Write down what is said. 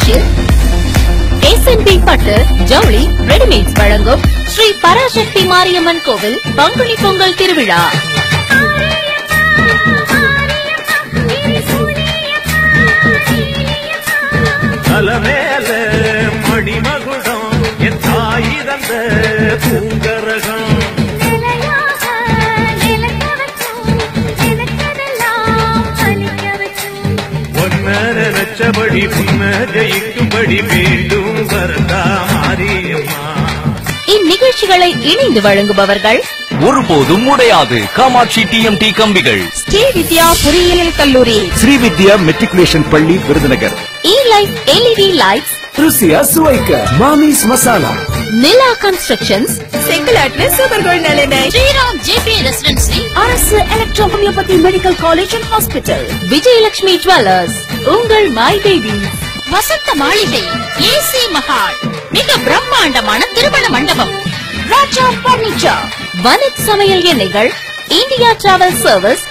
Facial, SNB பட்டு ஜவுளி readymades வழங்கும் ஸ்ரீ பராசக்தி மாரியம்மன் கோவில் பங்குனி பொங்கல் திருவிழா. மணிமகுடம் என் தாய் தந்த பூங்கரகம் நினைச்சபடி புன்னகைக்கும்படி மீண்டும் வரதா மாரியம்மா. இந்நிகழ்ச்சிகளை இணைந்து வழங்குபவர்கள் ஒருபோதும் உடையாது காமாட்சி TMT கம்பிகள், ஸ்ரீ வித்யா பொறியியல் கல்லூரி, ஸ்ரீ வித்யா மெட்ரிகுலேஷன் பள்ளி விருதுநகர், E-Life LED லைட்ஸ், ருசியா சுவைக்க மாமிஸ் மசாலா, நிலா கன்ஸ்ட்ரக்ஷன்ஸ், செங்கலாட்ல சூப்பர் கோல்ட் நிலைமை, ஸ்ரீராம் JP ரெசிடென்சி, அரசு electro homeopathy medical college and hospital, Vijayalakshmi jewellers, உங்கள் மை பேபி, வசந்த மாளிகை, AC மஹால், மிக பிரம்மாண்டமான திருமண மண்டபம், ராஜா பர்னிச்சர், வனத் சமையல் எண்ணெய்கள், இந்தியா டிராவல் சர்வீஸ்,